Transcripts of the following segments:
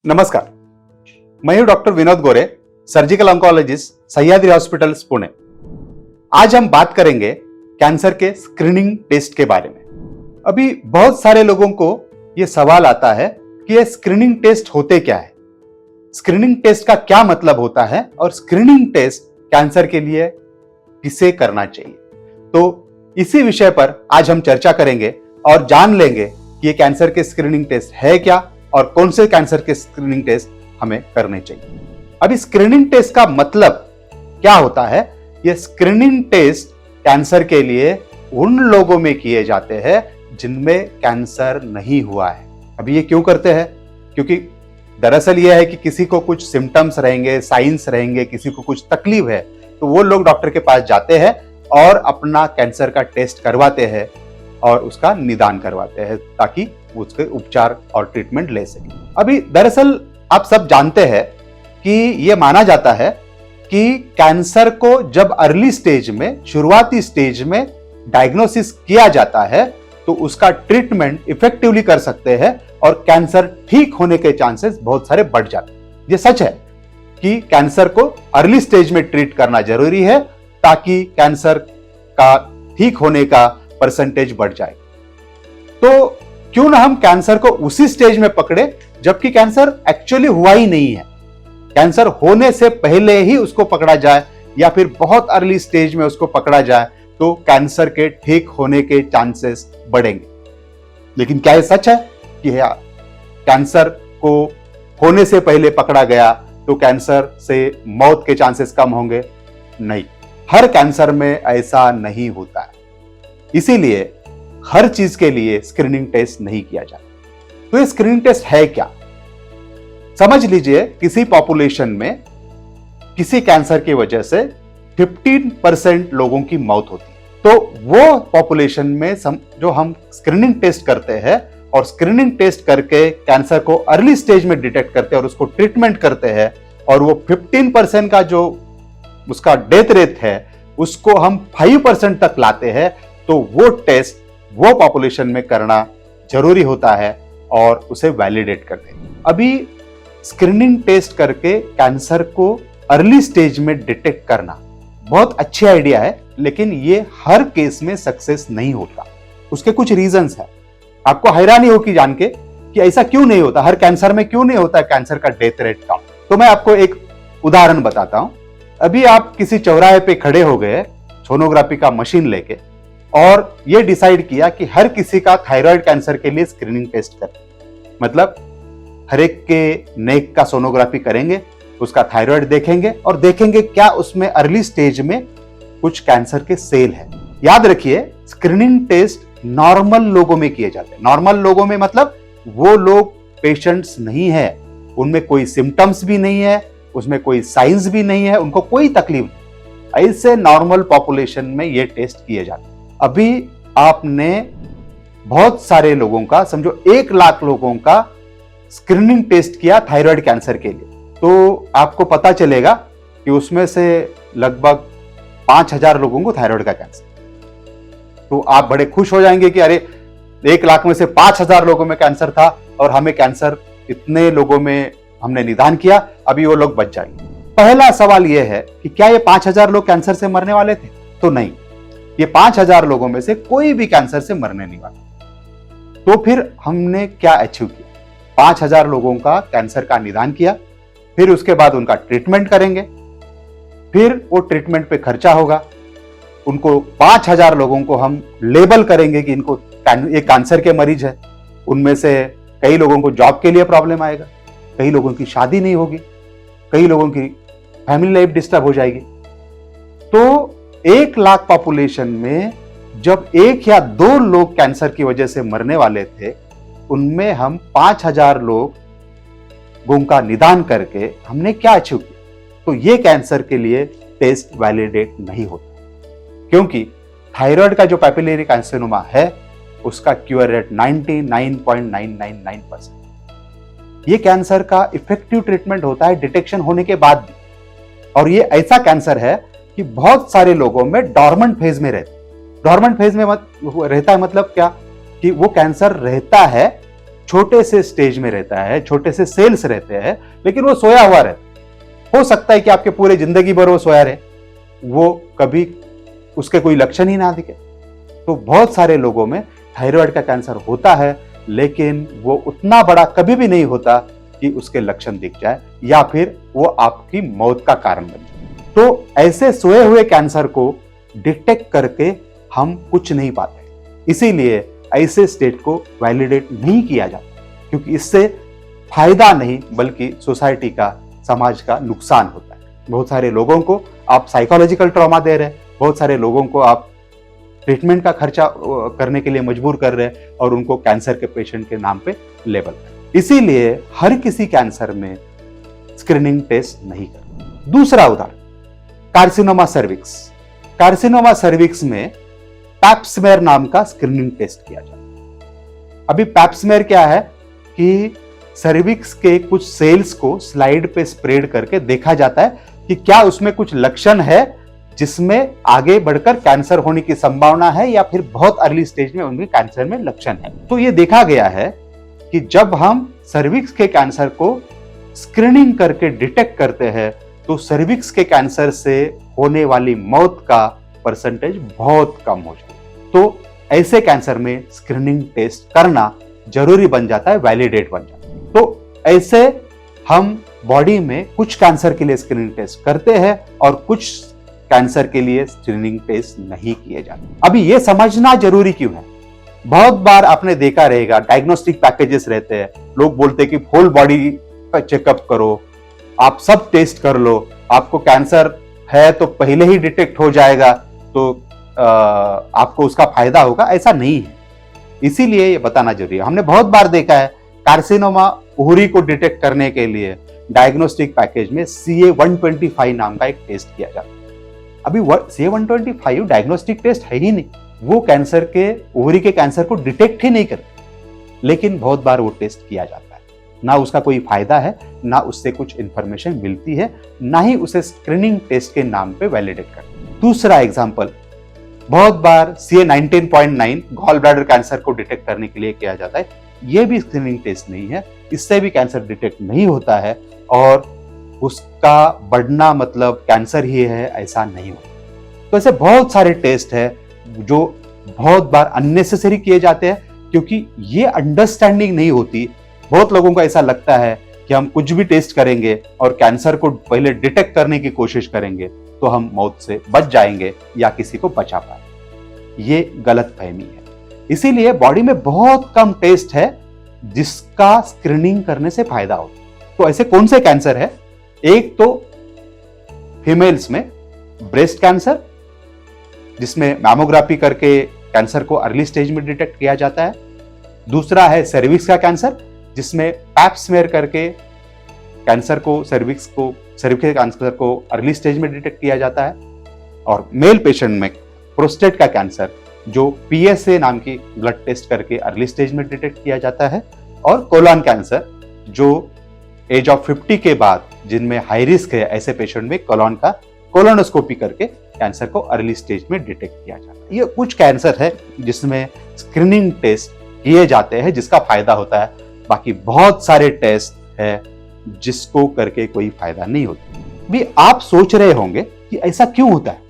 नमस्कार, मैं हूं डॉक्टर विनोद गोरे, surgical oncologist, Sahyadri hospitals Pune. आज हम बात करेंगे कैंसर के स्क्रीनिंग टेस्ट के बारे में। अभी बहुत सारे लोगों को यह सवाल आता है कि ये स्क्रीनिंग टेस्ट होते क्या है, स्क्रीनिंग टेस्ट का क्या मतलब होता है और स्क्रीनिंग टेस्ट कैंसर के लिए किसे करना चाहिए। तो इसी विषय पर आज हम चर्चा करेंगे और जान लेंगे कि ये कैंसर के स्क्रीनिंग टेस्ट है क्या और कौन से कैंसर के स्क्रीनिंग टेस्ट हमें करने चाहिए। अभी स्क्रीनिंग टेस्ट का मतलब क्या होता है? ये स्क्रीनिंग टेस्ट कैंसर के लिए उन लोगों में किए जाते हैं जिनमें कैंसर नहीं हुआ है। अभी ये क्यों करते हैं? क्योंकि दरअसल यह है कि किसी को कुछ सिम्टम्स रहेंगे, साइंस रहेंगे, किसी को कुछ तकलीफ है, तो वो लोग डॉक्टर के पास जाते हैं और अपना कैंसर का टेस्ट करवाते हैं और उसका निदान करवाते हैं ताकि उसके उपचार और ट्रीटमेंट ले सके। अभी दरअसल आप सब जानते हैं कि यह माना जाता है कि कैंसर को जब अर्ली स्टेज में, शुरुआती स्टेज में डायग्नोसिस किया जाता है तो उसका ट्रीटमेंट इफेक्टिवली कर सकते हैं और कैंसर ठीक होने के चांसेस बहुत सारे बढ़ जाते हैं। यह सच है कि कैंसर को अर्ली स्टेज में ट्रीट करना जरूरी है ताकि कैंसर का ठीक होने का परसेंटेज बढ़ जाए। तो क्यों ना हम कैंसर को उसी स्टेज में पकड़े जबकि कैंसर एक्चुअली हुआ ही नहीं है, कैंसर होने से पहले ही उसको पकड़ा जाए या फिर बहुत अर्ली स्टेज में उसको पकड़ा जाए तो कैंसर के ठीक होने के चांसेस बढ़ेंगे। लेकिन क्या यह सच है कि कैंसर को होने से पहले पकड़ा गया तो कैंसर से मौत के चांसेस कम होंगे? नहीं, हर कैंसर में ऐसा नहीं होता है। इसीलिए हर चीज के लिए स्क्रीनिंग टेस्ट नहीं किया जाता। तो ये स्क्रीनिंग टेस्ट है क्या? समझ लीजिए किसी पॉपुलेशन में किसी कैंसर की वजह से 15% लोगों की मौत होती है, तो वो पॉपुलेशन में जो हम स्क्रीनिंग टेस्ट करते हैं और स्क्रीनिंग टेस्ट करके कैंसर को अर्ली स्टेज में डिटेक्ट करते हैं और उसको ट्रीटमेंट करते हैं और वो 15% का जो उसका डेथ रेट है उसको हम 5% तक लाते हैं, तो वो टेस्ट वो पॉपुलेशन में करना जरूरी होता है और उसे वैलिडेट करते हैं। अभी स्क्रीनिंग टेस्ट करके कैंसर को अर्ली स्टेज में डिटेक्ट करना बहुत अच्छी आइडिया है, लेकिन ये हर केस में सक्सेस नहीं होता। उसके कुछ रीजंस है। आपको हैरानी होगी जान के कि ऐसा क्यों नहीं होता, हर कैंसर में क्यों नहीं होता कैंसर का डेथ रेट कम। तो मैं आपको एक उदाहरण बताता हूं। अभी आप किसी चौराहे पे खड़े हो गए सोनोग्राफी का मशीन लेके और यह डिसाइड किया कि हर किसी का थायराइड कैंसर के लिए स्क्रीनिंग टेस्ट करें। मतलब हर एक के नेक का सोनोग्राफी करेंगे, उसका थायराइड देखेंगे और देखेंगे क्या उसमें अर्ली स्टेज में कुछ कैंसर के सेल है। याद रखिए, स्क्रीनिंग टेस्ट नॉर्मल लोगों में किए जाते हैं। नॉर्मल लोगों में मतलब वो लोग पेशेंट्स नहीं है, उनमें कोई सिम्टम्स भी नहीं है, उसमें कोई साइंस भी नहीं है, उनको कोई तकलीफ नहीं। ऐसे नॉर्मल पॉपुलेशन में ये टेस्ट किए जाते हैं। अभी आपने बहुत सारे लोगों का, समझो 1 लाख लोगों का स्क्रीनिंग टेस्ट किया थायराइड कैंसर के लिए, तो आपको पता चलेगा कि उसमें से लगभग 5000 लोगों को थायराइड का कैंसर। तो आप बड़े खुश हो जाएंगे कि अरे 1 लाख में से 5000 लोगों में कैंसर था और हमें कैंसर इतने लोगों में हमने निदान किया, अभी वो लोग बच जाएंगे। पहला सवाल यह है कि क्या ये 5000 लोग कैंसर से मरने वाले थे? तो नहीं, ये 5000 लोगों में से कोई भी कैंसर से मरने नहीं वाला। तो फिर हमने क्या अचीव किया? 5000 लोगों का कैंसर का निदान किया, फिर उसके बाद उनका ट्रीटमेंट करेंगे, फिर वो ट्रीटमेंट पे खर्चा होगा, उनको 5000 लोगों को हम लेबल करेंगे कि इनको ये कैंसर के मरीज है। उनमें से कई लोगों को जॉब के लिए प्रॉब्लम आएगा, कई लोगों की शादी नहीं होगी, कई लोगों की फैमिली लाइफ डिस्टर्ब हो जाएगी। तो 1 लाख पॉपुलेशन में जब 1 या 2 लोग कैंसर की वजह से मरने वाले थे, उनमें हम 5000 लोगों का निदान करके हमने क्या अचीव किया? तो ये कैंसर के लिए टेस्ट वैलिडेट नहीं होता, क्योंकि थायराइड का जो पैपिलरी कैंसरोमा है उसका क्योर रेट 99.999%। ये कैंसर का इफेक्टिव ट्रीटमेंट होता है डिटेक्शन होने के बाद भी, और ये ऐसा कैंसर है कि बहुत सारे लोगों में डॉर्मेंट फेज में रहता है। डॉर्मेंट फेज में रहता है मतलब क्या कि वो कैंसर रहता है छोटे से स्टेज में रहता है, छोटे से सेल्स रहते हैं, लेकिन वो सोया हुआ रहता है। हो सकता है कि आपके पूरे जिंदगी भर वो सोया रहे, वो कभी उसके कोई लक्षण ही ना दिखे। तो बहुत सारे लोगों में थायराइड का कैंसर होता है, लेकिन वो उतना बड़ा कभी भी नहीं होता कि उसके लक्षण दिख जाए या फिर वो आपकी मौत का कारण बन जाए। तो ऐसे सोए हुए कैंसर को डिटेक्ट करके हम कुछ नहीं पाते, इसीलिए ऐसे स्टेट को वैलिडेट नहीं किया जाता, क्योंकि इससे फायदा नहीं बल्कि सोसाइटी का, समाज का नुकसान होता है। बहुत सारे लोगों को आप साइकोलॉजिकल ट्रॉमा दे रहे हैं, बहुत सारे लोगों को आप ट्रीटमेंट का खर्चा करने के लिए मजबूर कर रहे हैं और उनको कैंसर के पेशेंट के नाम पे लेबल कर। इसीलिए हर किसी कैंसर में स्क्रीनिंग टेस्ट नहीं करते। दूसरा उदाहरण, कार्सिनोमा सर्विक्स। कार्सिनोमा सर्विक्स में पैप्समेयर नाम का स्क्रीनिंग टेस्ट किया जाता है। अभी पैप्समेयर क्या है कि सर्विक्स के कुछ सेल्स को स्लाइड पे स्प्रेड करके देखा जाता है कि क्या उसमें कुछ लक्षण है जिसमें आगे बढ़कर कैंसर होने की संभावना है या फिर बहुत अर्ली स्टेज में उनके कैंसर में लक्षण है। तो ये देखा गया है कि जब हम सर्विक्स के कैंसर को स्क्रीनिंग करके डिटेक्ट करते हैं तो सर्विक्स के कैंसर से होने वाली मौत का परसेंटेज बहुत कम हो जाता है। तो ऐसे कैंसर में स्क्रीनिंग टेस्ट करना जरूरी बन जाता है, वैलिडेट बन जाता है। तो ऐसे हम बॉडी में कुछ कैंसर के लिए स्क्रीनिंग टेस्ट करते हैं और कुछ कैंसर के लिए स्क्रीनिंग टेस्ट नहीं किए जाते। अभी ये समझना जरूरी क्यों है? बहुत बार आपने देखा रहेगा डायग्नोस्टिक पैकेजेस रहते हैं, लोग बोलते हैं कि फुल बॉडी का चेकअप करो, आप सब टेस्ट कर लो, आपको कैंसर है तो पहले ही डिटेक्ट हो जाएगा, तो आपको उसका फायदा होगा। ऐसा नहीं है, इसीलिए ये बताना जरूरी है। हमने बहुत बार देखा है कार्सिनोमा ओवरी को डिटेक्ट करने के लिए डायग्नोस्टिक पैकेज में CA-125 नाम का एक टेस्ट किया जाता है। अभी CA-125 डायग्नोस्टिक टेस्ट है ही नहीं, वो कैंसर के, ओवरी के कैंसर को डिटेक्ट ही नहीं करते, लेकिन बहुत बार वो टेस्ट किया जाता है। ना उसका कोई फायदा है, ना उससे कुछ इंफॉर्मेशन मिलती है, ना ही उसे स्क्रीनिंग टेस्ट के नाम पे वैलिडेट करते। दूसरा एग्जांपल, बहुत बार CA-19.9 गॉल ब्लैडर कैंसर को डिटेक्ट करने के लिए किया जाता है। ये भी स्क्रीनिंग टेस्ट नहीं है, इससे भी कैंसर डिटेक्ट नहीं होता है और उसका बढ़ना मतलब कैंसर ही है ऐसा नहीं होता। तो ऐसे बहुत सारे टेस्ट है जो बहुत बार अननेसेसरी किए जाते हैं, क्योंकि ये अंडरस्टैंडिंग नहीं होती। बहुत लोगों को ऐसा लगता है कि हम कुछ भी टेस्ट करेंगे और कैंसर को पहले डिटेक्ट करने की कोशिश करेंगे तो हम मौत से बच जाएंगे या किसी को बचा पाएंगे। ये गलतफहमी है। इसीलिए बॉडी में बहुत कम टेस्ट है जिसका स्क्रीनिंग करने से फायदा हो। तो ऐसे कौन से कैंसर है? एक तो फीमेल्स में ब्रेस्ट कैंसर, जिसमें मैमोग्राफी करके कैंसर को अर्ली स्टेज में डिटेक्ट किया जाता है। दूसरा है सर्विक्स का कैंसर, जिसमें पैप स्मेयर करके कैंसर को, सर्विक्स के कैंसर को अर्ली स्टेज में डिटेक्ट किया जाता है। और मेल पेशेंट में प्रोस्टेट का कैंसर, जो PSA नाम की ब्लड टेस्ट करके अर्ली स्टेज में डिटेक्ट किया जाता है। और कोलन कैंसर, जो एज ऑफ 50 के बाद जिनमें हाई रिस्क है, ऐसे पेशेंट में कोलन का कोलोनोस्कोपी करके कैंसर को अर्ली स्टेज में डिटेक्ट किया जाता है। ये कुछ कैंसर है जिसमें स्क्रीनिंग टेस्ट किए जाते हैं जिसका फायदा होता है। बाकी बहुत सारे टेस्ट है जिसको करके कोई फायदा नहीं होता। भी आप सोच रहे होंगे कि ऐसा क्यों होता है,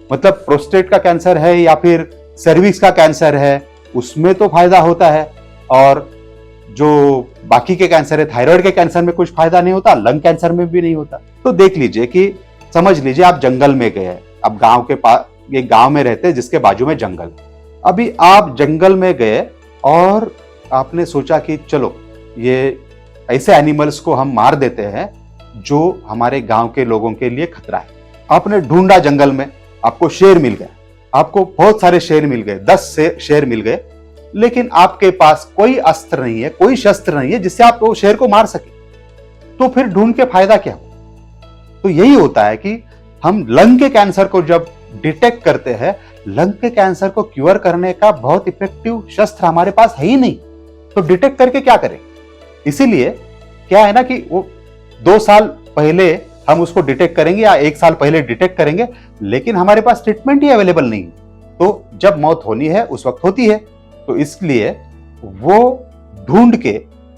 मतलब प्रोस्टेट का कैंसर है या फिर सर्विक्स का कैंसर है, उसमें तो फायदा होता है, और जो बाकी के कैंसर है, थायराइड के कैंसर में कुछ फायदा नहीं होता, लंग कैंसर में भी नहीं होता। तो देख लीजिए कि समझ लीजिए आप जंगल में गए, अब गांव के पास, एक गांव में रहते हैं जिसके बाजू में जंगल। अभी आप जंगल में गए और आपने सोचा कि चलो ये ऐसे एनिमल्स को हम मार देते हैं जो हमारे गांव के लोगों के लिए खतरा है। आपने ढूंढा जंगल में, आपको शेर मिल गया, आपको बहुत सारे शेर मिल गए, 10 शेर मिल गए, लेकिन आपके पास कोई अस्त्र नहीं है, कोई शस्त्र नहीं है जिससे आप वो शेर को मार सके। तो फिर ढूंढ के फायदा क्या? तो यही होता है कि हम लंग के कैंसर को जब डिटेक्ट करते हैं, लंग के कैंसर को क्योर करने का बहुत इफेक्टिव शस्त्र हमारे पास है ही नहीं, तो डिटेक्ट करके क्या करें? इसीलिए क्या है ना कि वो 2 साल पहले हम उसको डिटेक्ट करेंगे या 1 साल पहले डिटेक्ट करेंगे, लेकिन हमारे पास ट्रीटमेंट ही अवेलेबल नहीं। तो जब मौत होनी है उस वक्त होती है। तो इसलिए वो ढूंढ के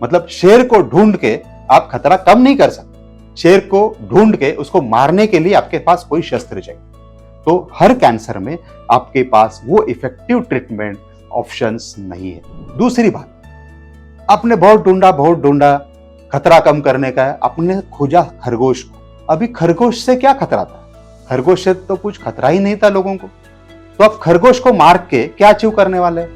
मतलब शेर को ढूंढ के आप खतरा कम नहीं कर सकते। शेर को ढूंढ के उसको मारने के लिए आपके पास कोई शस्त्र चाहिए। तो हर कैंसर में आपके पास वो इफेक्टिव ट्रीटमेंट ऑप्शंस नहीं है। दूसरी बात, आपने बहुत ढूंढा खतरा कम करने का है, आपने खोजा खरगोश को। अभी खरगोश से क्या खतरा था? खरगोश से तो कुछ खतरा ही नहीं था लोगों को। तो आप खरगोश को मार के क्या अचीव करने वाले हैं?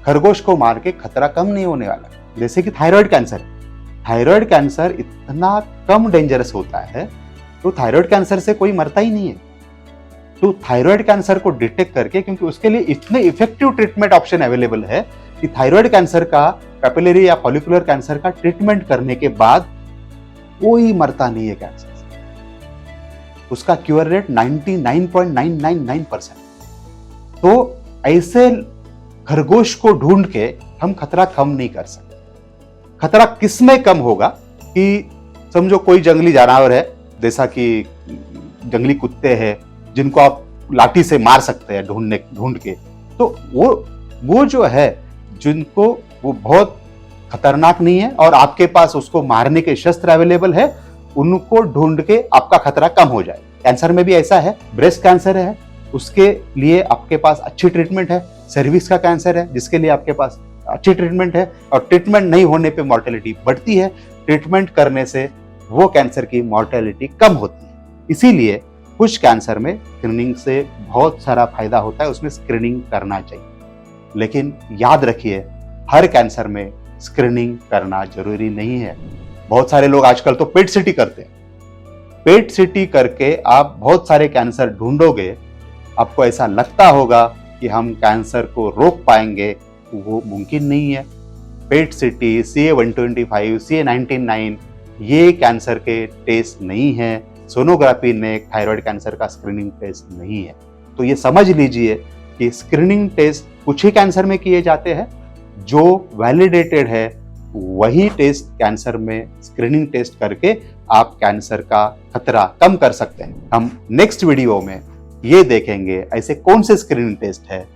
खरगोश को मार के खतरा कम नहीं होने वाला। जैसे कि थायराइड कैंसर, थायराइड कैंसर इतना कम डेंजरस होता है, तो थायराइड कैंसर से कोई मरता ही नहीं है। तो थायराइड कैंसर को डिटेक्ट करके, क्योंकि उसके लिए इतने इफेक्टिव ट्रीटमेंट ऑप्शन अवेलेबल है कि थायराइड कैंसर का, पैपिलरी या फॉलिकुलर कैंसर का ट्रीटमेंट करने के बाद कोई मरता नहीं है कैंसर से। उसका क्योर रेट 99.999%। तो ऐसे खरगोश को ढूंढ के हम खतरा कम नहीं कर सकते। खतरा किसमें कम होगा कि समझो कोई जंगली जानवर है, जैसा कि जंगली कुत्ते हैं जिनको आप लाठी से मार सकते हैं ढूंढ के, तो वो जो है जिनको वो बहुत खतरनाक नहीं है और आपके पास उसको मारने के शस्त्र अवेलेबल है, उनको ढूंढ के आपका खतरा कम हो जाए। कैंसर में भी ऐसा है। ब्रेस्ट कैंसर है, उसके लिए आपके पास अच्छी ट्रीटमेंट है। सर्विक्स का कैंसर है, जिसके लिए आपके पास अच्छी ट्रीटमेंट है, और ट्रीटमेंट नहीं होने पे मॉर्टेलिटी बढ़ती है। ट्रीटमेंट करने से वो कैंसर की मॉर्टेलिटी कम होती है। इसीलिए कुछ कैंसर में स्क्रीनिंग से बहुत सारा फायदा होता है, उसमें स्क्रीनिंग करना चाहिए। लेकिन याद रखिए, हर कैंसर में स्क्रीनिंग करना जरूरी नहीं है। बहुत सारे लोग आजकल तो पेट सीटी करते हैं। पेट सीटी करके आप बहुत सारे कैंसर ढूंढोगे, आपको ऐसा लगता होगा कि हम कैंसर को रोक पाएंगे, वो मुमकिन नहीं है। पेट सीटी, CA-125, CA-19-9 ये कैंसर के टेस्ट नहीं है। सोनोग्राफी ने थायराइड कैंसर का स्क्रीनिंग टेस्ट नहीं है। तो ये समझ लीजिए कि स्क्रीनिंग टेस्ट कुछ ही कैंसर में किए जाते हैं, जो वैलिडेटेड है वही टेस्ट कैंसर में स्क्रीनिंग टेस्ट करके आप कैंसर का खतरा कम कर सकते हैं। हम नेक्स्ट वीडियो में ये देखेंगे ऐसे कौन से स्क्रीनिंग टेस्ट है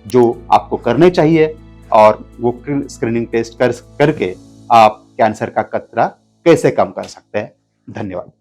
जो आपको करने चाहिए, और वो स्क्रीनिंग टेस्ट करके आप कैंसर का खतरा कैसे कम कर सकते हैं। धन्यवाद।